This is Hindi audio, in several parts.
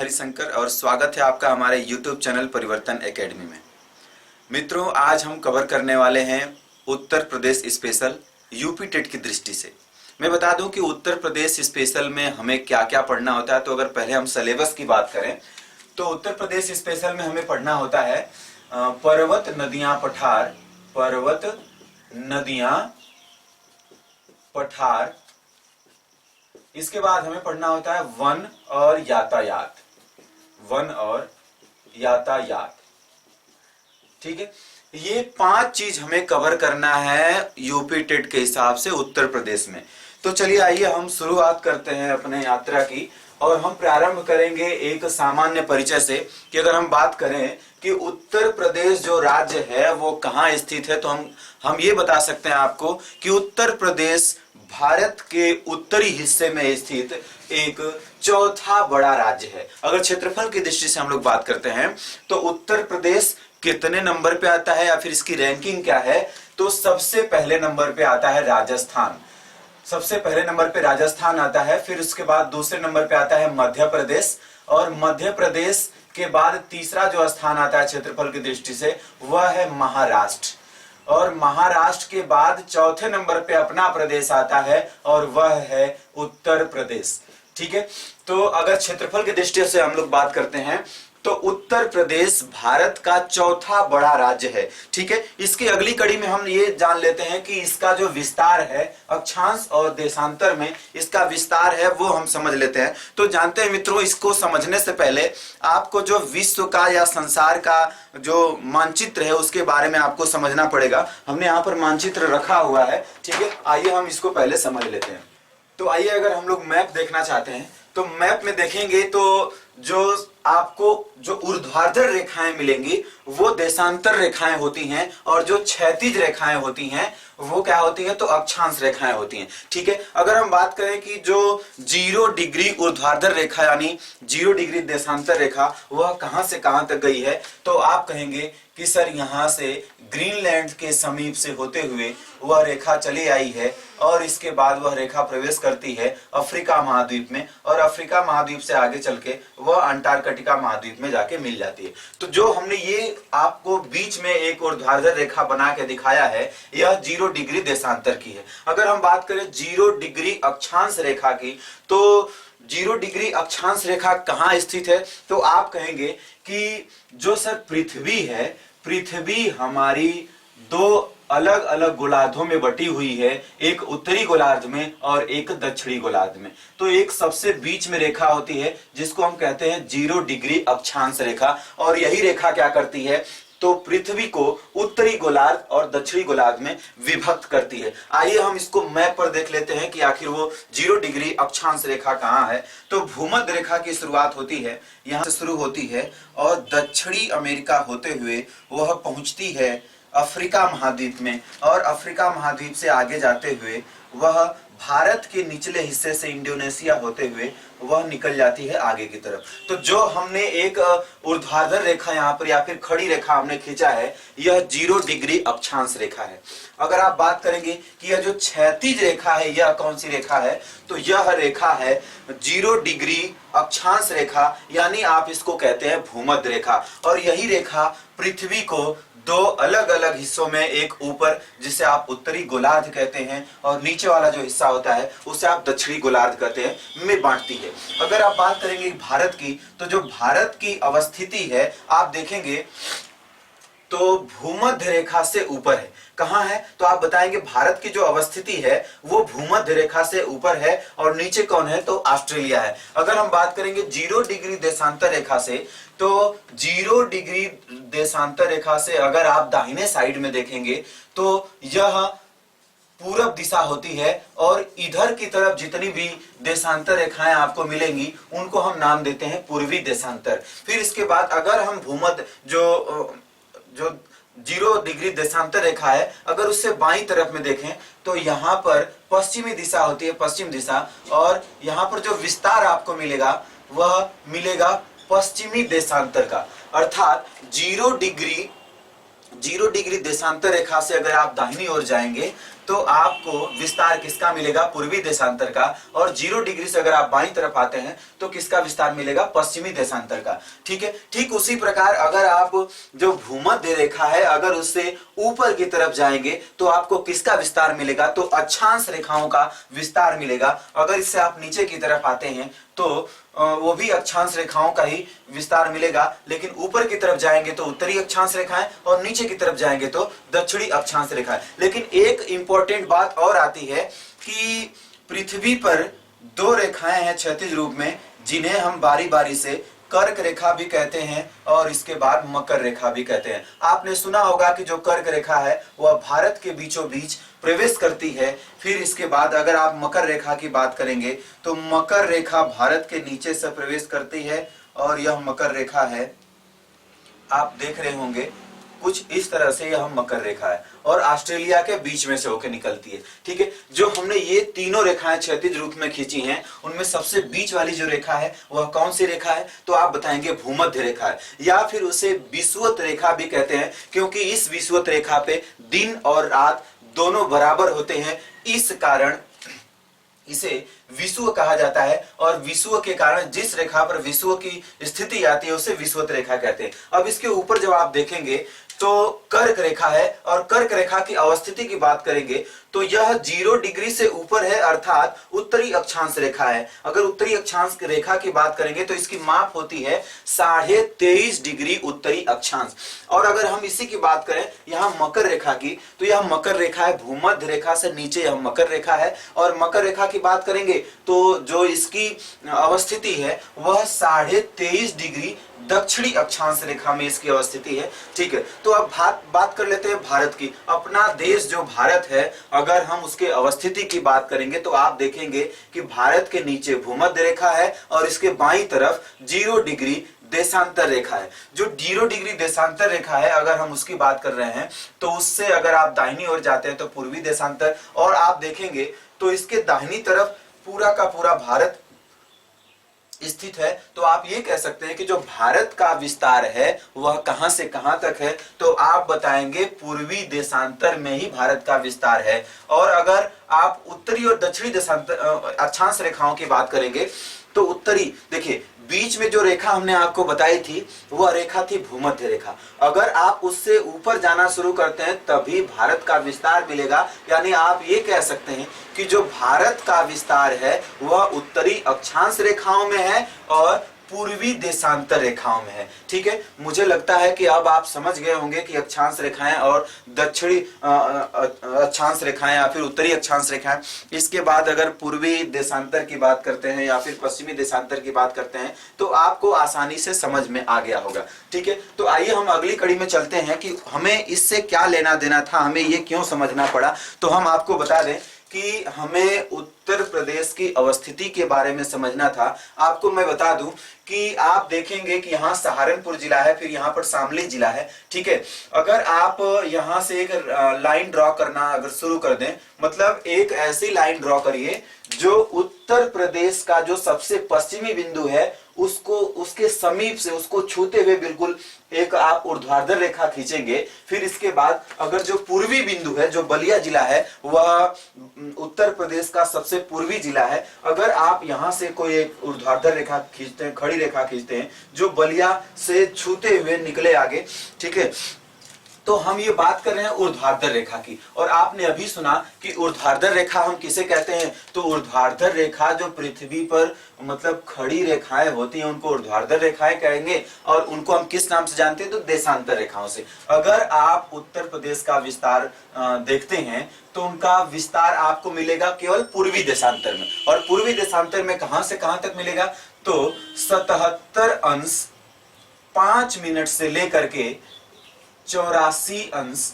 हरिशंकर और स्वागत है आपका हमारे YouTube चैनल परिवर्तन एकेडमी में। मित्रों, आज हम कवर करने वाले हैं Uttar Pradesh special UP TET की दृष्टि से। मैं बता दूं कि उत्तर प्रदेश स्पेशल में हमें क्या क्या पढ़ना होता है। तो अगर पहले हम सिलेबस की बात करें तो उत्तर प्रदेश स्पेशल में हमें पढ़ना होता है पर्वत नदियां पठार, पर्वत नदियां पठार। इसके बाद हमें पढ़ना होता है वन और यातायात, वन और यातायात। ठीक है, ये 5 चीज हमें कवर करना है यूपी टेट के हिसाब से उत्तर प्रदेश में। तो चलिए आइए हम शुरुआत करते हैं अपने यात्रा की और हम प्रारंभ करेंगे एक सामान्य परिचय से कि अगर हम बात करें कि उत्तर प्रदेश जो राज्य है वो कहाँ स्थित है, तो हम ये बता सकते हैं आपको कि उत्तर प्रदेश भारत के उत्तरी हिस्से में स्थित एक चौथा बड़ा राज्य है। अगर क्षेत्रफल की दृष्टि से हम लोग बात करते हैं तो उत्तर प्रदेश कितने नंबर पे आता है या फिर इसकी रैंकिंग क्या है, तो सबसे पहले नंबर पे आता है राजस्थान। सबसे पहले नंबर पे राजस्थान आता है, फिर उसके बाद दूसरे नंबर पे आता है मध्य प्रदेश, और मध्य प्रदेश के बाद तीसरा जो स्थान आता है क्षेत्रफल की दृष्टि से वह है महाराष्ट्र, और महाराष्ट्र के बाद चौथे नंबर पे अपना प्रदेश आता है और वह है उत्तर प्रदेश। ठीक है, तो अगर क्षेत्रफल की दृष्टि से हम लोग बात करते हैं तो उत्तर प्रदेश भारत का चौथा बड़ा राज्य है। ठीक है, इसकी अगली कड़ी में हम ये जान लेते हैं कि इसका जो विस्तार है अक्षांश और देशांतर में इसका विस्तार है वो हम समझ लेते हैं। तो जानते हैं मित्रों, इसको समझने से पहले आपको जो विश्व का या संसार का जो मानचित्र है उसके बारे में आपको समझना पड़ेगा। हमने यहाँ पर मानचित्र रखा हुआ है। ठीक है, आइए हम इसको पहले समझ लेते हैं। तो आइए, अगर हम लोग मैप देखना चाहते हैं तो मैप में देखेंगे तो जो आपको जो ऊर्ध्वाधर रेखाएं मिलेंगी वो देशांतर रेखाएं होती हैं, और जो क्षैतिज रेखाएं होती हैं वो क्या होती हैं, तो अक्षांश रेखाएं होती हैं। ठीक है, अगर हम बात करें कि जो 0 डिग्री ऊर्ध्वाधर रेखा यानी 0 डिग्री देशांतर रेखा वह कहां से कहां तक गई है, तो आप कहेंगे कि सर यहां से ग्रीनलैंड के समीप से होते हुए वह रेखा चली आई है और इसके बाद वह रेखा प्रवेश करती है अफ्रीका महाद्वीप में, और अफ्रीका महाद्वीप से आगे चल के वह अंटार्कटिका महाद्वीप में जाके मिल जाती है। तो जो हमने ये आपको बीच में एक ऊर्ध्वाधर रेखा बना के दिखाया है यह 0 डिग्री देशांतर की है। अगर हम बात करें 0 डिग्री अक्षांश रेखा की, तो 0 डिग्री अक्षांश रेखा कहाँ स्थित है, तो आप कहेंगे कि जो सर पृथ्वी है, पृथ्वी हमारी 2 अलग अलग गोलार्धों में बटी हुई है, एक उत्तरी गोलार्ध में और एक दक्षिणी गोलार्ध में। तो एक सबसे बीच में रेखा होती है जिसको हम कहते हैं 0 डिग्री अक्षांश रेखा, और यही रेखा क्या करती है, तो पृथ्वी को उत्तरी गोलार्ध और दक्षिणी गोलार्ध में विभक्त करती है। आइए हम इसको मैप पर देख लेते हैं कि आखिर वो 0 डिग्री अक्षांश रेखा कहाँ है। तो भूमध्य रेखा की शुरुआत होती है, यहाँ से शुरू होती है और दक्षिणी अमेरिका होते हुए वह पहुंचती है अफ्रीका महाद्वीप में, और अफ्रीका महाद्वीप से आगे जाते हुए वह भारत के निचले हिस्से से इंडोनेशिया होते हुए वह निकल जाती है आगे की तरफ। तो जो हमने एक ऊर्ध्वाधर रेखा यहाँ पर या फिर खड़ी रेखा हमने खींचा है यह 0 डिग्री अक्षांश रेखा है। अगर आप बात करेंगे कि यह जो क्षैतिज रेखा है यह कौन सी रेखा है, तो यह रेखा है 0 डिग्री अक्षांश रेखा, यानी आप इसको कहते हैं भूमध्य रेखा। और यही रेखा पृथ्वी को 2 अलग अलग हिस्सों में, एक ऊपर जिसे आप उत्तरी गोलार्ध कहते हैं और नीचे वाला जो हिस्सा होता है उसे आप दक्षिणी गोलार्ध कहते हैं, में बांटती है। अगर आप बात करेंगे भारत की, तो जो भारत की अवस्थिति है आप देखेंगे तो भूमध्य रेखा से ऊपर है। कहां है, तो आप बताएंगे भारत की जो अवस्थिति है वो भूमध्य रेखा से ऊपर है, और नीचे कौन है, तो ऑस्ट्रेलिया है। अगर हम बात करेंगे 0 डिग्री देशांतर रेखा से, तो 0 डिग्री देशांतर रेखा से अगर आप दाहिने साइड में देखेंगे तो यह पूरब दिशा होती है, और इधर की तरफ जितनी भी देशांतर रेखाएं आपको मिलेंगी उनको हम नाम देते हैं पूर्वी देशांतर। फिर इसके बाद अगर हम भूमध्य जो 0 डिग्री देशांतर रेखा है अगर उससे बाईं तरफ में देखें तो यहाँ पर पश्चिमी दिशा होती है, पश्चिम दिशा, और यहाँ पर जो विस्तार आपको मिलेगा वह मिलेगा पश्चिमी देशांतर का। अर्थात 0 डिग्री देशांतर रेखा से अगर आप दाहिनी ओर जाएंगे तो आपको विस्तार किसका मिलेगा? पूर्वी देशांतर का। और 0 डिग्री से अगर आप बाईं तरफ आते हैं तो किसका विस्तार मिलेगा? पश्चिमी देशांतर का। ठीक है, ठीक उसी प्रकार अगर आप जो भूमध्य रेखा है अगर उससे ऊपर की तरफ जाएंगे तो आपको किसका विस्तार मिलेगा? तो अक्षांश रेखाओं का विस्तार मिलेगा। अगर इससे आप नीचे की तरफ आते हैं तो वो भी अक्षांश रेखाओं का ही विस्तार मिलेगा, लेकिन ऊपर की तरफ जाएंगे तो उत्तरी अक्षांश रेखाएं और नीचे की तरफ जाएंगे तो दक्षिणी अक्षांश रेखाएं। लेकिन एक इंपॉर्टेंट बात और आती है कि पृथ्वी पर 2 रेखाएं हैं क्षैतिज रूप में जिन्हें हम बारी बारी से कर्क रेखा भी कहते हैं और इसके बाद मकर रेखा भी कहते हैं। आपने सुना होगा कि जो कर्क रेखा है वह भारत के बीचों बीच प्रवेश करती है। फिर इसके बाद अगर आप मकर रेखा की बात करेंगे तो मकर रेखा भारत के नीचे से प्रवेश करती है और यह मकर रेखा है, आप देख रहे होंगे कुछ इस तरह से यह मकर रेखा है और ऑस्ट्रेलिया के बीच में से होकर निकलती है। ठीक है, जो हमने ये तीनों रेखाएं क्षैतिज रूप में खींची हैं उनमें सबसे बीच वाली जो रेखा है वह कौन सी रेखा है? तो आप बताएंगे भूमध्य रेखा है, या फिर उसे विषुवत रेखा भी कहते हैं क्योंकि इस विषुवत रेखा पे दिन और रात दोनों बराबर होते हैं, इस कारण इसे विषुव कहा जाता है। और विषुव के कारण जिस रेखा पर विषुव की स्थिति आती है उसे विषुवत रेखा कहते हैं। अब इसके ऊपर जब आप देखेंगे तो कर्क रेखा है और कर्क रेखा की अवस्थिति की बात करेंगे तो यह 0 डिग्री से ऊपर है, अर्थात उत्तरी अक्षांश रेखा है। अगर उत्तरी अक्षांश रेखा की बात करेंगे तो इसकी माप होती है 23.5 डिग्री उत्तरी अक्षांश। और अगर हम इसी की बात करें यहाँ मकर रेखा की तो यह मकर रेखा है, भूमध्य रेखा से नीचे यह मकर रेखा है। और मकर रेखा की बात करेंगे तो जो इसकी अवस्थिति है वह 23.5 डिग्री दक्षिणी अक्षांश रेखा में इसकी अवस्थिति है। ठीक है, तो अब बात कर लेते हैं भारत की। अपना देश जो भारत है अगर हम उसके अवस्थिति की बात करेंगे तो आप देखेंगे कि भारत के नीचे भूमध्य रेखा है और इसके बाईं तरफ 0 डिग्री देशांतर रेखा है। जो 0 डिग्री देशांतर रेखा है अगर हम उसकी बात कर रहे हैं तो उससे अगर आप दाहिनी ओर जाते हैं तो पूर्वी देशांतर, और आप देखेंगे तो इसके दाहिनी तरफ पूरा का पूरा भारत स्थित है। तो आप ये कह सकते हैं कि जो भारत का विस्तार है वह कहां से कहां तक है? तो आप बताएंगे पूर्वी देशांतर में ही भारत का विस्तार है। और अगर आप उत्तरी और दक्षिणी देशांतर अक्षांश रेखाओं की बात करेंगे तो उत्तरी, देखिए बीच में जो रेखा हमने आपको बताई थी वह रेखा थी भूमध्य रेखा। अगर आप उससे ऊपर जाना शुरू करते हैं तभी भारत का विस्तार मिलेगा। यानी आप ये कह सकते हैं कि जो भारत का विस्तार है वह उत्तरी अक्षांश रेखाओं में है और पूर्वी देशांतर रेखाओं में है। ठीक है, मुझे लगता है कि अब आप समझ गए होंगे कि अक्षांश रेखाएं और दक्षिणी अक्षांश रेखाएं या फिर उत्तरी अक्षांश रेखाएं। इसके बाद अगर पूर्वी देशांतर की बात करते हैं या फिर पश्चिमी देशांतर की बात करते हैं तो आपको आसानी से समझ में आ गया होगा। ठीक है, तो आइए हम अगली कड़ी में चलते हैं कि हमें इससे क्या लेना देना था, हमें ये क्यों समझना पड़ा। तो हम आपको बता दें कि हमें उत्तर प्रदेश की अवस्थिति के बारे में समझना था। आपको मैं बता दूं कि आप देखेंगे कि यहाँ सहारनपुर जिला है, फिर यहाँ पर शामली जिला है। ठीक है, अगर आप यहाँ से एक लाइन ड्रॉ करना अगर शुरू कर दें, मतलब एक ऐसी लाइन ड्रॉ करिए जो उत्तर प्रदेश का जो सबसे पश्चिमी बिंदु है उसको उसके समीप से उसको छूते हुए बिल्कुल एक आप ऊर्ध्वाधर रेखा खींचेंगे। फिर इसके बाद अगर जो पूर्वी बिंदु है जो बलिया जिला है वह उत्तर प्रदेश का सबसे पूर्वी जिला है। अगर आप यहां से कोई एक ऊर्ध्वाधर रेखा खींचते हैं, खड़ी रेखा खींचते हैं जो बलिया से छूते हुए निकले आगे, ठीक है, तो हम ये बात कर रहे हैं ऊर्ध्वाधर रेखा की। और आपने अभी सुना कि ऊर्ध्वाधर रेखा हम किसे कहते हैं? तो ऊर्ध्वाधर रेखा जो पृथ्वी पर मतलब खड़ी रेखाएं होती हैं उनको ऊर्ध्वाधर रेखाएं कहेंगे। और उनको हम किस नाम से जानते हैं? तो देशांतर रेखाओं से। अगर आप उत्तर प्रदेश का विस्तार देखते हैं तो उनका विस्तार आपको मिलेगा केवल पूर्वी देशांतर में। और पूर्वी देशांतर में कहां से कहां तक मिलेगा? तो 77 अंश 5 मिनट से लेकर के 84 अंश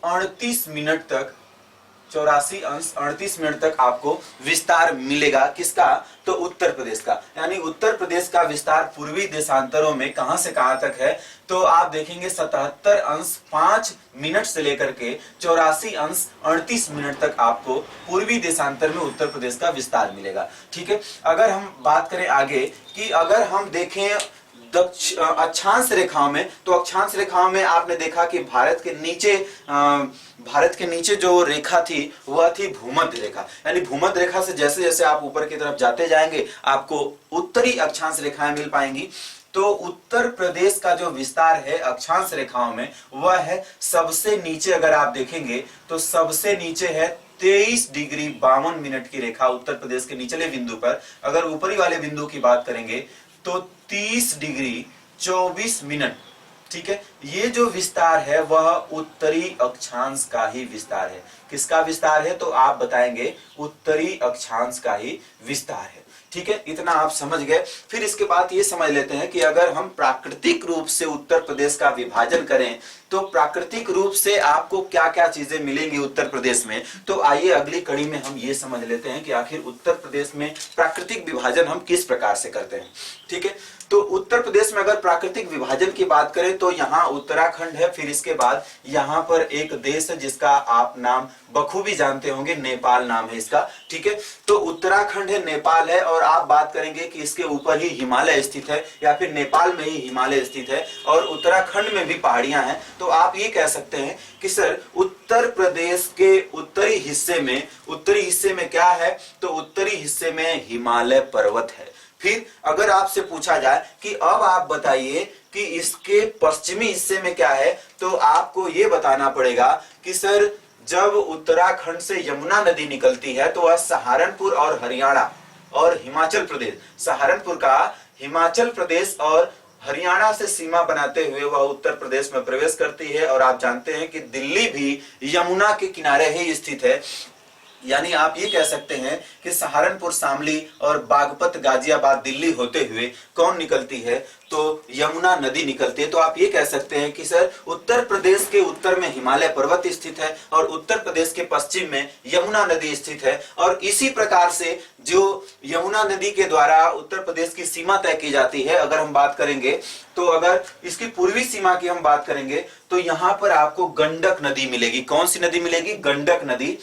38 मिनट तक 84 अंश 38 मिनट तक आपको विस्तार मिलेगा। किसका? तो उत्तर प्रदेश का। यानी उत्तर प्रदेश का विस्तार पूर्वी देशांतरों में कहां से कहां तक है? तो आप देखेंगे 77 अंश 5 मिनट से लेकर के 84 अंश 38 मिनट तक आपको पूर्वी देशांतर में उत्तर प्रदेश का विस्तार मिलेगा। ठीक है, अगर हम बात करें आगे कि अगर हम देखें अक्षांश रेखाओं में, तो अक्षांश रेखाओं में आपने देखा कि भारत के नीचे जो रेखा थी वह थी भूमध्य रेखा। यानी भूमध्य रेखा से जैसे जैसे आप ऊपर की तरफ जाते जाएंगे आपको उत्तरी अक्षांश रेखाएं मिल पाएंगी। तो उत्तर प्रदेश का जो विस्तार है अक्षांश रेखाओं में वह है सबसे नीचे, अगर आप देखेंगे तो सबसे नीचे है 23 डिग्री 52 मिनट की रेखा उत्तर प्रदेश के निचले बिंदु पर। अगर ऊपरी वाले बिंदु की बात करेंगे तो 30 डिग्री 24 मिनट। ठीक है, ये जो विस्तार है वह उत्तरी अक्षांश का ही विस्तार है। किसका विस्तार है? तो आप बताएंगे उत्तरी अक्षांश का ही विस्तार है। ठीक है, इतना आप समझ गए। फिर इसके बाद ये समझ लेते हैं कि अगर हम प्राकृतिक रूप से उत्तर प्रदेश का विभाजन करें तो प्राकृतिक रूप से आपको क्या क्या चीजें मिलेंगी उत्तर प्रदेश में। तो आइए अगली कड़ी में हम ये समझ लेते हैं कि आखिर उत्तर प्रदेश में प्राकृतिक विभाजन हम किस प्रकार से करते हैं। ठीक है, तो उत्तर प्रदेश में अगर प्राकृतिक विभाजन की बात करें तो यहाँ उत्तराखंड है, फिर इसके बाद यहाँ पर एक देश है जिसका आप नाम बखूबी जानते होंगे, नेपाल नाम है इसका। ठीक है, तो उत्तराखंड है, नेपाल है, और आप बात करेंगे कि इसके ऊपर ही हिमालय स्थित है या फिर नेपाल में ही हिमालय स्थित है और उत्तराखंड में भी पहाड़ियां हैं। तो आप ये कह सकते हैं कि सर उत्तर प्रदेश के उत्तरी हिस्से में क्या है? तो उत्तरी हिस्से में हिमालय पर्वत है। फिर अगर आपसे पूछा जाए कि अब आप बताइए कि इसके पश्चिमी हिस्से में क्या है, तो आपको यह बताना पड़ेगा कि सर जब उत्तराखंड से यमुना नदी निकलती है तो वह सहारनपुर और हरियाणा और हिमाचल प्रदेश, सहारनपुर का हिमाचल प्रदेश और हरियाणा से सीमा बनाते हुए वह उत्तर प्रदेश में प्रवेश करती है। और आप जानते हैं कि दिल्ली भी यमुना के किनारे ही स्थित है। यानी आप ये कह सकते हैं कि सहारनपुर, शामली और बागपत, गाजियाबाद, दिल्ली होते हुए कौन निकलती है? तो यमुना नदी निकलती है। तो आप ये कह सकते हैं कि सर उत्तर प्रदेश के उत्तर में हिमालय पर्वत स्थित है और उत्तर प्रदेश के पश्चिम में यमुना नदी स्थित है। और इसी प्रकार से जो यमुना नदी के द्वारा उत्तर प्रदेश की सीमा तय की जाती है, अगर हम बात करेंगे तो अगर इसकी पूर्वी सीमा की हम बात करेंगे तो यहां पर आपको गंडक नदी मिलेगी। कौन सी नदी मिलेगी? गंडक नदी।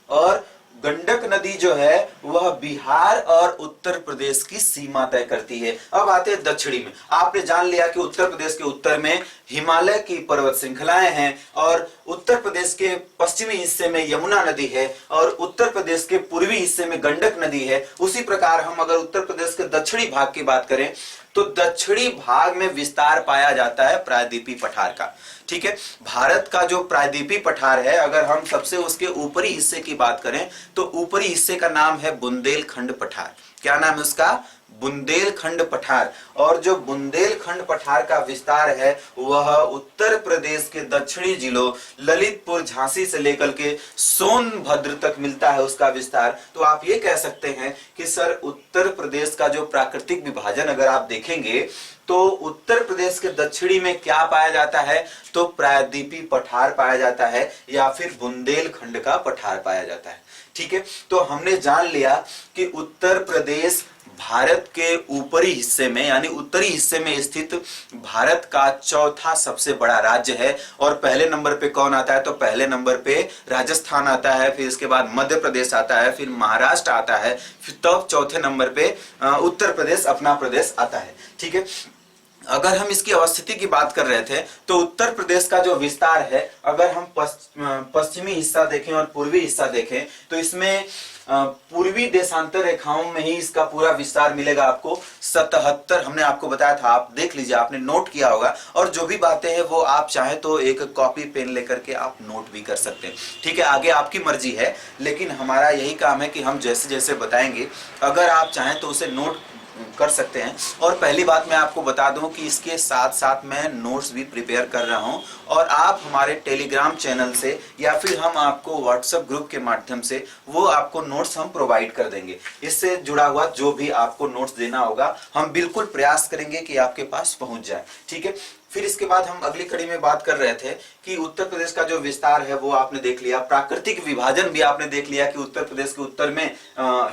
और गंडक नदी जो है वह बिहार और उत्तर प्रदेश की सीमा तय करती है। अब आते हैं दक्षिणी में। आपने जान लिया कि उत्तर प्रदेश के उत्तर में हिमालय की पर्वत श्रृंखलाएं हैं और उत्तर प्रदेश के पश्चिमी हिस्से में यमुना नदी है और उत्तर प्रदेश के पूर्वी हिस्से में गंडक नदी है। उसी प्रकार हम अगर उत्तर प्रदेश के दक्षिणी भाग की बात करें तो दक्षिणी भाग में विस्तार पाया जाता है प्रायद्वीपीय पठार का। ठीक है, भारत का जो प्रायद्वीपीय पठार है, अगर हम सबसे उसके ऊपरी हिस्से की बात करें तो ऊपरी हिस्से का नाम है बुंदेलखंड पठार। क्या नाम है उसका? बुंदेलखंड पठार। और जो बुंदेलखंड पठार का विस्तार है वह उत्तर प्रदेश के दक्षिणी जिलों ललितपुर, झांसी से लेकर के सोनभद्र तक मिलता है उसका विस्तार। तो आप ये कह सकते हैं कि सर उत्तर प्रदेश का जो प्राकृतिक विभाजन अगर आप देखेंगे तो उत्तर प्रदेश के दक्षिणी में क्या पाया जाता है? तो प्रायद्वीपीय पठार पाया जाता है या फिर बुंदेलखंड का पठार पाया जाता है। ठीक है, तो हमने जान लिया कि उत्तर प्रदेश भारत के ऊपरी हिस्से में यानी उत्तरी हिस्से में स्थित भारत का चौथा सबसे बड़ा राज्य है। और पहले नंबर पे कौन आता है? तो पहले नंबर पे राजस्थान आता है, फिर इसके बाद मध्य प्रदेश आता है, फिर महाराष्ट्र आता है, फिर तब चौथे नंबर पे उत्तर प्रदेश अपना प्रदेश आता है। ठीक है, अगर हम इसकी अवस्थिति की बात कर रहे थे तो उत्तर प्रदेश का जो विस्तार है, अगर हम पश्चिमी हिस्सा देखें और पूर्वी हिस्सा देखें तो इसमें पूर्वी देशांतर रेखाओं में ही इसका पूरा विस्तार मिलेगा आपको। 77 हमने आपको बताया था, आप देख लीजिए, आपने नोट किया होगा। और जो भी बातें हैं वो आप चाहे तो एक कॉपी पेन लेकर के आप नोट भी कर सकते हैं। ठीक है, आगे आपकी मर्जी है, लेकिन हमारा यही काम है कि हम जैसे जैसे बताएंगे अगर आप चाहें तो उसे नोट कर सकते हैं। और पहली बात मैं आपको बता दूं कि इसके साथ साथ मैं नोट्स भी प्रिपेयर कर रहा हूं और आप हमारे टेलीग्राम चैनल से या फिर हम आपको व्हाट्सएप ग्रुप के माध्यम से वो आपको नोट्स हम प्रोवाइड कर देंगे। इससे जुड़ा हुआ जो भी आपको नोट्स देना होगा हम बिल्कुल प्रयास करेंगे कि आपके पास पहुंच जाए। ठीक है, फिर इसके बाद हम अगली कड़ी में बात कर रहे थे कि उत्तर प्रदेश का जो विस्तार है वो आपने देख लिया, प्राकृतिक विभाजन भी आपने देख लिया कि उत्तर प्रदेश के उत्तर में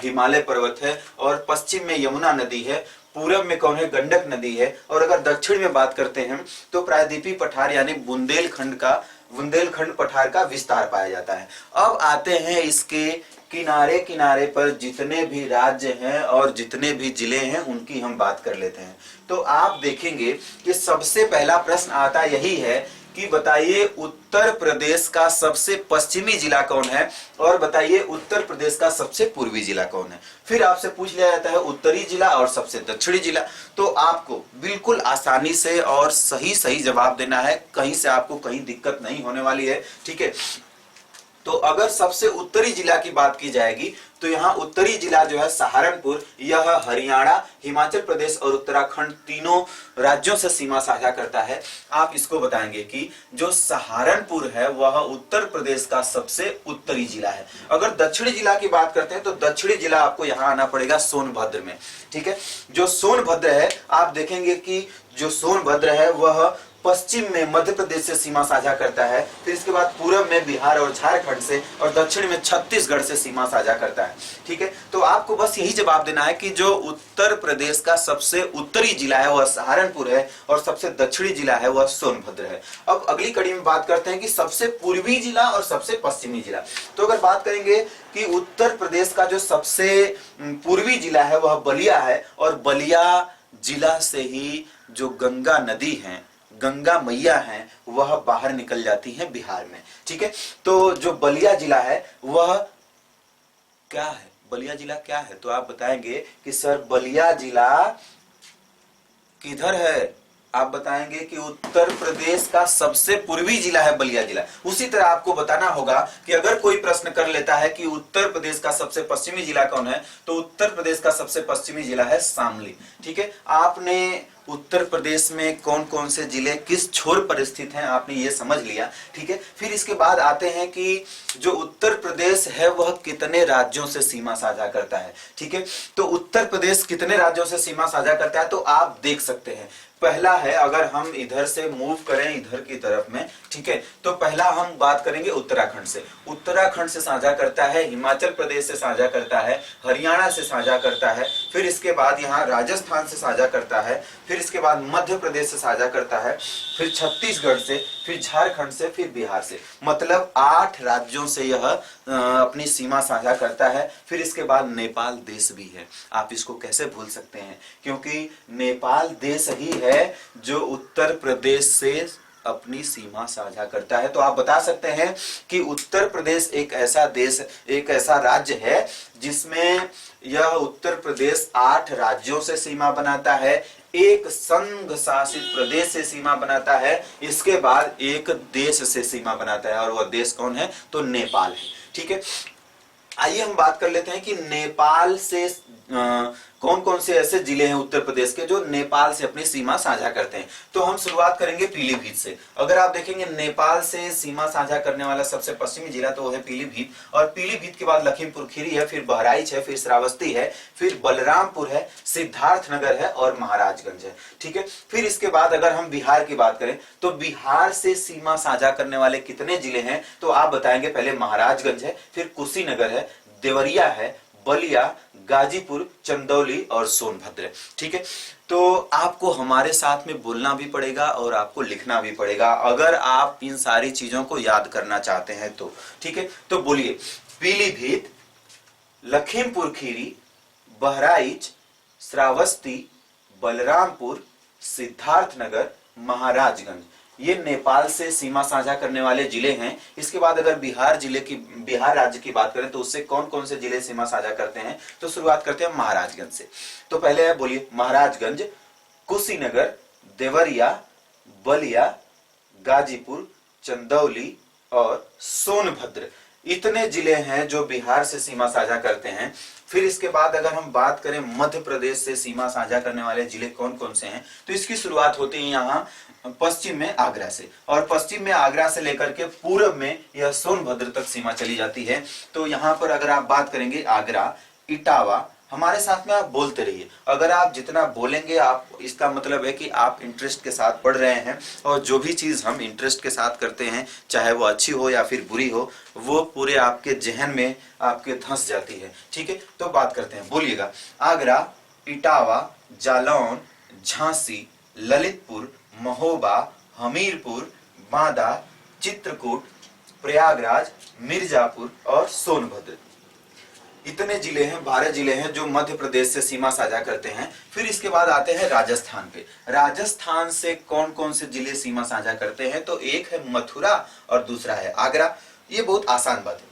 हिमालय पर्वत है और पश्चिम में यमुना नदी है, पूरब में कौन है? गंडक नदी है। और अगर दक्षिण में बात करते हैं तो प्रायद्वीपीय पठार यानी बुंदेलखंड पठार का विस्तार पाया जाता है। अब आते हैं इसके किनारे किनारे पर जितने भी राज्य हैं और जितने भी जिले हैं उनकी हम बात कर लेते हैं। तो आप देखेंगे कि सबसे पहला प्रश्न आता यही है कि बताइए उत्तर प्रदेश का सबसे पश्चिमी जिला कौन है और बताइए उत्तर प्रदेश का सबसे पूर्वी जिला कौन है। फिर आपसे पूछ लिया जाता है उत्तरी जिला और सबसे दक्षिणी जिला। तो आपको बिल्कुल आसानी से और सही सही जवाब देना है, कहीं से आपको कहीं दिक्कत नहीं होने वाली है, ठीक है। तो अगर सबसे उत्तरी जिला की बात की जाएगी तो यहाँ उत्तरी जिला जो है सहारनपुर, यह हरियाणा, हिमाचल प्रदेश और उत्तराखंड तीनों राज्यों से सीमा साझा करता है। आप इसको बताएंगे कि जो सहारनपुर है वह उत्तर प्रदेश का सबसे उत्तरी जिला है। अगर दक्षिणी जिला की बात करते हैं तो दक्षिणी जिला आपको यहाँ आना पड़ेगा सोनभद्र में, ठीक है। जो सोनभद्र है आप देखेंगे कि जो सोनभद्र है वह पश्चिम में मध्य प्रदेश से सीमा साझा करता है, फिर इसके बाद पूरब में बिहार और झारखंड से और दक्षिण में छत्तीसगढ़ से सीमा साझा करता है, ठीक है। तो आपको बस यही जवाब देना है कि जो उत्तर प्रदेश का सबसे उत्तरी जिला है वह सहारनपुर है और सबसे दक्षिणी जिला है वह सोनभद्र है। अब अगली कड़ी में बात करते हैं कि सबसे पूर्वी जिला और सबसे पश्चिमी जिला। तो अगर बात करेंगे कि उत्तर प्रदेश का जो सबसे पूर्वी जिला है वह बलिया है और बलिया जिला से ही जो गंगा नदी है, गंगा मैया हैं, वह बाहर निकल जाती हैं बिहार में, ठीक है। तो जो बलिया जिला है वह क्या है, बलिया जिला क्या है? तो आप बताएंगे कि सर बलिया जिला किधर है? आप बताएंगे कि उत्तर प्रदेश का सबसे पूर्वी जिला है बलिया जिला। उसी तरह आपको बताना होगा कि अगर कोई प्रश्न कर लेता है कि उत्तर प्रदेश का सबसे पश्चिमी जिला कौन है, तो उत्तर प्रदेश का सबसे पश्चिमी जिला है शामली, ठीक है। आपने उत्तर प्रदेश में कौन कौन से जिले किस छोर पर स्थित हैं आपने ये समझ लिया, ठीक है। फिर इसके बाद आते हैं कि जो उत्तर प्रदेश है वह कितने राज्यों से सीमा साझा करता है, ठीक है। तो उत्तर प्रदेश कितने राज्यों से सीमा साझा करता है तो आप देख सकते हैं। पहला है, अगर हम इधर से मूव करें इधर की तरफ में, ठीक है, तो पहला हम बात करेंगे उत्तराखंड से। उत्तराखंड से साझा करता है, हिमाचल प्रदेश से साझा करता है, हरियाणा से साझा करता है, फिर इसके बाद यहाँ राजस्थान से साझा करता है, फिर इसके बाद मध्य प्रदेश से साझा करता है, फिर छत्तीसगढ़ से, फिर झारखंड से, फिर बिहार से। मतलब 8 राज्यों से यह अपनी सीमा साझा करता है। फिर इसके बाद नेपाल देश भी है। आप इसको कैसे भूल सकते हैं, क्योंकि नेपाल देश ही है जो उत्तर प्रदेश से अपनी सीमा साझा करता है। तो आप बता सकते हैं कि उत्तर प्रदेश एक ऐसा देश, एक ऐसा राज्य है जिसमें यह उत्तर प्रदेश 8 राज्यों से सीमा बनाता है, एक संघ शासित प्रदेश से सीमा बनाता है, इसके बाद एक देश से सीमा बनाता है, और वह देश कौन है? तो नेपाल है, ठीक है। आइए हम बात कर लेते हैं कि नेपाल से कौन कौन से ऐसे जिले हैं उत्तर प्रदेश के जो नेपाल से अपनी सीमा साझा करते हैं। तो हम शुरुआत करेंगे पीलीभीत से। अगर आप देखेंगे नेपाल से सीमा साझा करने वाला सबसे पश्चिमी जिला तो है पीलीभीत, और पीलीभीत के बाद लखीमपुर खीरी है, फिर बहराइच है, फिर श्रावस्ती है, फिर बलरामपुर है, सिद्धार्थनगर है और महाराजगंज है, ठीक है। फिर इसके बाद अगर हम बिहार की बात करें तो बिहार से सीमा साझा करने वाले कितने जिले हैं तो आप बताएंगे पहले महाराजगंज है, फिर कुशीनगर है, देवरिया है, बलिया, गाजीपुर, चंदौली और सोनभद्र, ठीक है। तो आपको हमारे साथ में बोलना भी पड़ेगा और आपको लिखना भी पड़ेगा अगर आप इन सारी चीजों को याद करना चाहते हैं तो, ठीक है। तो बोलिए, पीलीभीत, लखीमपुर खीरी, बहराइच, श्रावस्ती, बलरामपुर, सिद्धार्थनगर, महाराजगंज, ये नेपाल से सीमा साझा करने वाले जिले हैं। इसके बाद अगर बिहार राज्य की बात करें तो उससे कौन कौन से जिले सीमा साझा करते हैं तो शुरुआत करते हैं महाराजगंज से। तो पहले है, बोलिए, महाराजगंज, कुशीनगर, देवरिया, बलिया, गाजीपुर, चंदौली और सोनभद्र, इतने जिले हैं जो बिहार से सीमा साझा करते हैं। फिर इसके बाद अगर हम बात करें मध्य प्रदेश से सीमा साझा करने वाले जिले कौन कौन से हैं तो इसकी शुरुआत होती है यहाँ पश्चिम में आगरा से, और पश्चिम में आगरा से लेकर के पूर्व में यह सोनभद्र तक सीमा चली जाती है। तो यहाँ पर अगर आप बात करेंगे आगरा, इटावा, हमारे साथ में आप बोलते रहिए। अगर आप जितना बोलेंगे आप, इसका मतलब है कि आप इंटरेस्ट के साथ पढ़ रहे हैं, और जो भी चीज हम इंटरेस्ट के साथ करते हैं चाहे वो अच्छी हो या फिर बुरी हो, वो पूरे आपके जहन में आपके धंस जाती है, ठीक है। तो बात करते हैं, बोलिएगा, आगरा, इटावा, जालौन, झांसी, ललितपुर, महोबा, हमीरपुर, बांदा, चित्रकूट, प्रयागराज, मिर्जापुर और सोनभद्र। इतने जिले हैं, 12 जिले हैं जो मध्य प्रदेश से सीमा साझा करते हैं। फिर इसके बाद आते हैं राजस्थान पे। राजस्थान से कौन कौन से जिले सीमा साझा करते हैं? तो एक है मथुरा और दूसरा है आगरा। ये बहुत आसान बात है।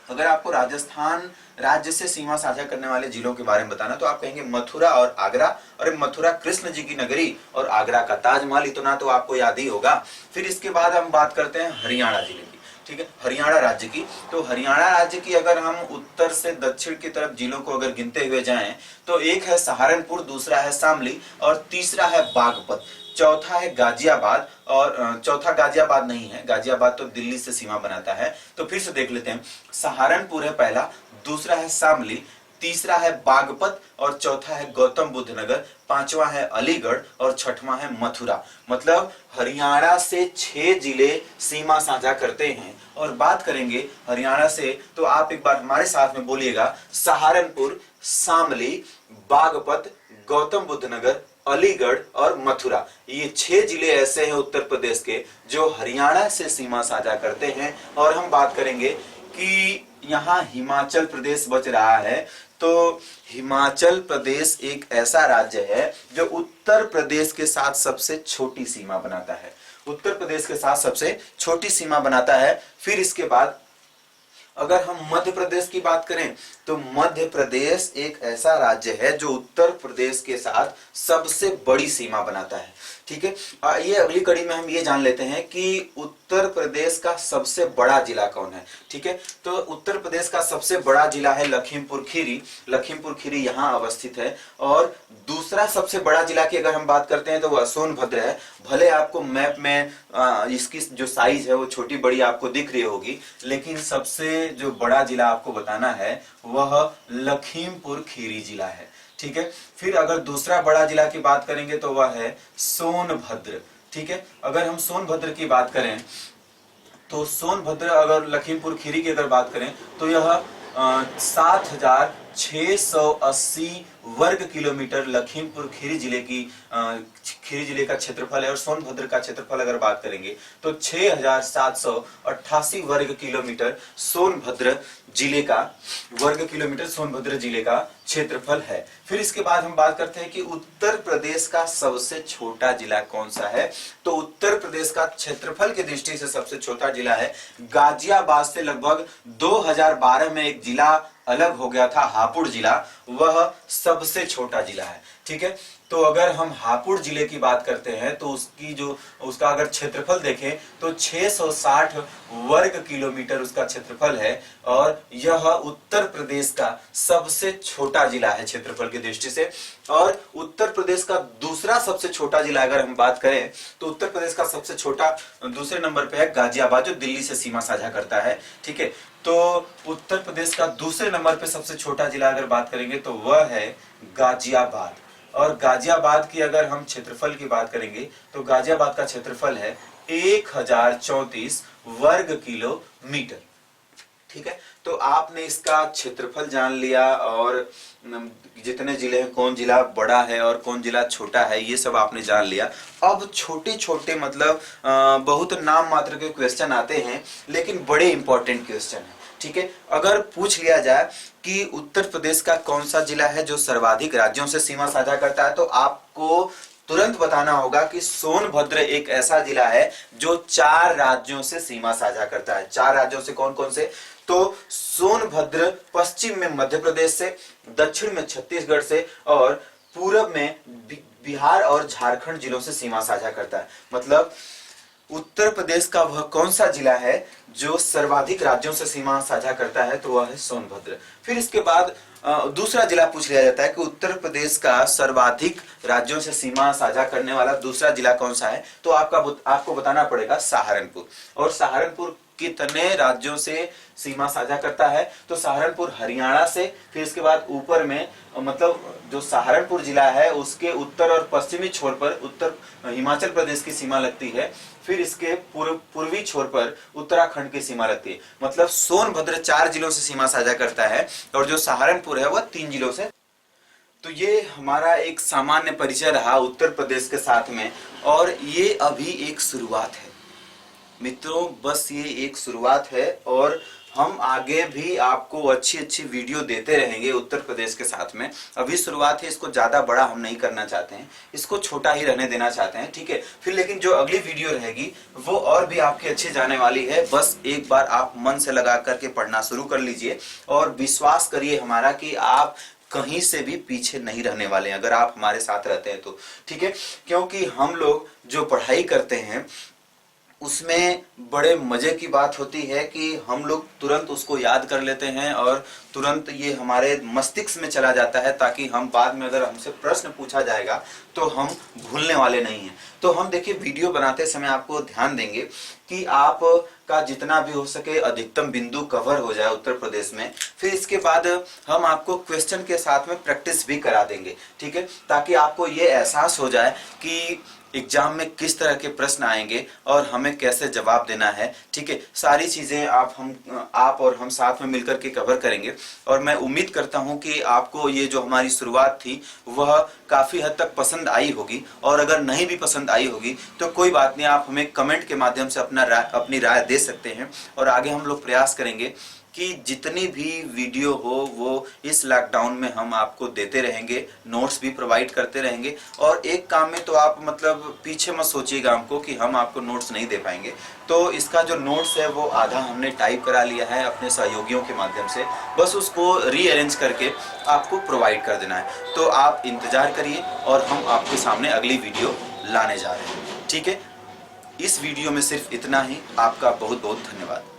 अगर आपको राजस्थान राज्य से सीमा साझा करने वाले जिलों के बारे में बताना तो आप कहेंगे मथुरा और आगरा। और मथुरा कृष्ण जी की नगरी और आगरा का ताजमहल, इतना तो आपको याद ही होगा। फिर इसके बाद हम बात करते हैं हरियाणा जिले की, ठीक है, हरियाणा राज्य की। तो हरियाणा राज्य की अगर हम उत्तर से दक्षिण की तरफ जिलों को अगर गिनते हुए जाएं तो एक है सहारनपुर, दूसरा है शामली और तीसरा है बागपत, चौथा है गाजियाबाद। और चौथा गाजियाबाद नहीं है, गाजियाबाद तो दिल्ली से सीमा बनाता है। तो फिर से देख लेते हैं, सहारनपुर है पहला, दूसरा है शामली, तीसरा है बागपत और चौथा है गौतम बुद्ध नगर, पांचवा है अलीगढ़ और छठवां है मथुरा। मतलब हरियाणा से 6 जिले सीमा साझा करते हैं। और बात करेंगे हरियाणा से तो आप एक बार हमारे साथ में बोलिएगा, सहारनपुर, शामली, बागपत, गौतम बुद्ध नगर, अलीगढ़ और मथुरा। ये 6 जिले ऐसे हैं उत्तर प्रदेश के जो हरियाणा से सीमा साझा करते हैं। और हम बात करेंगे कि यहाँ हिमाचल प्रदेश बच रहा है। तो हिमाचल प्रदेश एक ऐसा राज्य है जो उत्तर प्रदेश के साथ सबसे छोटी सीमा बनाता है, उत्तर प्रदेश के साथ सबसे छोटी सीमा बनाता है। फिर इसके बाद अगर हम मध्य प्रदेश की बात करें तो मध्य प्रदेश एक ऐसा राज्य है जो उत्तर प्रदेश के साथ सबसे बड़ी सीमा बनाता है, ठीक है। ये अगली कड़ी में हम ये जान लेते हैं कि उत्तर प्रदेश का सबसे बड़ा जिला कौन है, ठीक है। तो उत्तर प्रदेश का सबसे बड़ा जिला है लखीमपुर खीरी। लखीमपुर खीरी यहाँ अवस्थित है। और दूसरा सबसे बड़ा जिला की अगर हम बात करते हैं तो वह सोनभद्र है। भले आपको मैप में इसकी जो साइज है वो छोटी बड़ी आपको दिख रही होगी, लेकिन सबसे जो बड़ा जिला आपको बताना है वह लखीमपुर खीरी जिला है, ठीक है। फिर अगर दूसरा बड़ा जिला की बात करेंगे तो वह है सोनभद्र, ठीक है। अगर हम सोनभद्र की बात करें तो सोनभद्र, अगर लखीमपुर खीरी की अगर बात करें तो यह 7,680 वर्ग किलोमीटर लखीमपुर खीरी जिले की खीरी जिले का क्षेत्रफल है। और सोनभद्र का क्षेत्रफल अगर बात करेंगे तो 6,788 वर्ग किलोमीटर सोनभद्र जिले का क्षेत्रफल है। फिर इसके बाद हम बात करते हैं कि उत्तर प्रदेश का सबसे छोटा जिला कौन सा है। तो उत्तर प्रदेश का क्षेत्रफल की दृष्टि से सबसे छोटा जिला है गाजियाबाद से लगभग 2012 में एक जिला अलग हो गया था, हापुड़ जिला, वह सबसे छोटा जिला है, ठीक है। तो अगर हम हापुड़ जिले की बात करते हैं तो उसका अगर क्षेत्रफल देखें तो 660 वर्ग किलोमीटर उसका क्षेत्रफल है। और यह उत्तर प्रदेश का सबसे छोटा जिला है क्षेत्रफल की दृष्टि से। और उत्तर प्रदेश का दूसरा सबसे छोटा जिला अगर हम बात करें तो उत्तर प्रदेश का सबसे छोटा दूसरे नंबर पे है गाजियाबाद, जो दिल्ली से सीमा साझा करता है, ठीक है। तो उत्तर प्रदेश का दूसरे नंबर पे सबसे छोटा जिला अगर बात करेंगे तो वह है गाजियाबाद। और गाजियाबाद की अगर हम क्षेत्रफल की बात करेंगे तो गाजियाबाद का क्षेत्रफल है 1034 वर्ग किलोमीटर, ठीक है। तो आपने इसका क्षेत्रफल जान लिया और जितने जिले हैं कौन जिला बड़ा है और कौन जिला छोटा है ये सब आपने जान लिया। अब छोटे छोटे मतलब बहुत नाम मात्र के क्वेश्चन आते हैं लेकिन बड़े इंपॉर्टेंट क्वेश्चन है, ठीक है। अगर पूछ लिया जाए कि उत्तर प्रदेश का कौन सा जिला है जो सर्वाधिक राज्यों से सीमा साझा करता है तो आपको तुरंत बताना होगा कि सोनभद्र एक ऐसा जिला है जो 4 राज्यों से सीमा साझा करता है। 4 राज्यों से कौन कौन से? तो सोनभद्र पश्चिम में मध्य प्रदेश से, दक्षिण में छत्तीसगढ़ से और पूर्व में बिहार और झारखंड जिलों से सीमा साझा करता है। मतलब उत्तर प्रदेश का वह कौन सा जिला है जो सर्वाधिक राज्यों से सीमा साझा करता है तो वह है सोनभद्र। फिर इसके बाद दूसरा जिला पूछ लिया जाता है कि उत्तर प्रदेश का सर्वाधिक राज्यों से सीमा साझा करने वाला दूसरा जिला कौन सा है तो आपको बताना पड़ेगा सहारनपुर। और सहारनपुर कितने राज्यों से सीमा साझा करता है तो सहारनपुर हरियाणा से, फिर इसके बाद ऊपर में मतलब जो सहारनपुर जिला है उसके उत्तर और पश्चिमी छोर पर उत्तर हिमाचल प्रदेश की सीमा लगती है, फिर इसके पूर्वी छोर पर उत्तराखंड की सीमा लगती है। मतलब सोनभद्र 4 जिलों से सीमा साझा करता है और जो सहारनपुर है वह 3 जिलों से। तो ये हमारा एक सामान्य परिचय रहा उत्तर प्रदेश के साथ में, और ये अभी एक शुरुआत है मित्रों, बस ये एक शुरुआत है और हम आगे भी आपको अच्छी अच्छी वीडियो देते रहेंगे उत्तर प्रदेश के साथ में। अभी शुरुआत है, इसको ज्यादा बड़ा हम नहीं करना चाहते हैं, इसको छोटा ही रहने देना चाहते हैं, ठीक है। फिर लेकिन जो अगली वीडियो रहेगी वो और भी आपकी अच्छी जाने वाली है। बस एक बार आप मन से लगा करके पढ़ना शुरू कर लीजिए और विश्वास करिए हमारा कि आप कहीं से भी पीछे नहीं रहने वाले हैं अगर आप हमारे साथ रहते हैं तो, ठीक है। क्योंकि हम लोग जो पढ़ाई करते हैं उसमें बड़े मजे की बात होती है कि हम लोग तुरंत उसको याद कर लेते हैं और तुरंत ये हमारे मस्तिष्क में चला जाता है, ताकि हम बाद में अगर हमसे प्रश्न पूछा जाएगा तो हम भूलने वाले नहीं हैं। तो हम देखिए वीडियो बनाते समय आपको ध्यान देंगे कि आप का जितना भी हो सके अधिकतम बिंदु कवर हो जाए उत्तर प्रदेश में। फिर इसके बाद हम आपको क्वेश्चन के साथ में प्रैक्टिस भी करा देंगे, ठीक है, ताकि आपको ये एहसास हो जाए कि एग्जाम में किस तरह के प्रश्न आएंगे और हमें कैसे जवाब देना है, ठीक है। सारी चीजें आप और हम साथ में मिलकर के कवर करेंगे और मैं उम्मीद करता हूं कि आपको ये जो हमारी शुरुआत थी वह काफी हद तक पसंद आई होगी। और अगर नहीं भी पसंद आई होगी तो कोई बात नहीं, आप हमें कमेंट के माध्यम से अपनी राय दे सकते हैं और आगे हम लोग प्रयास करेंगे कि जितनी भी वीडियो हो वो इस लॉकडाउन में हम आपको देते रहेंगे, नोट्स भी प्रोवाइड करते रहेंगे। और एक काम में तो आप मतलब पीछे मत सोचिएगा हमको कि हम आपको नोट्स नहीं दे पाएंगे। तो इसका जो नोट्स है वो आधा हमने टाइप करा लिया है अपने सहयोगियों के माध्यम से, बस उसको रीअरेंज करके आपको प्रोवाइड कर देना है। तो आप इंतजार करिए और हम आपके सामने अगली वीडियो लाने जा रहे हैं, ठीक है। इस वीडियो में सिर्फ इतना ही। आपका बहुत बहुत धन्यवाद।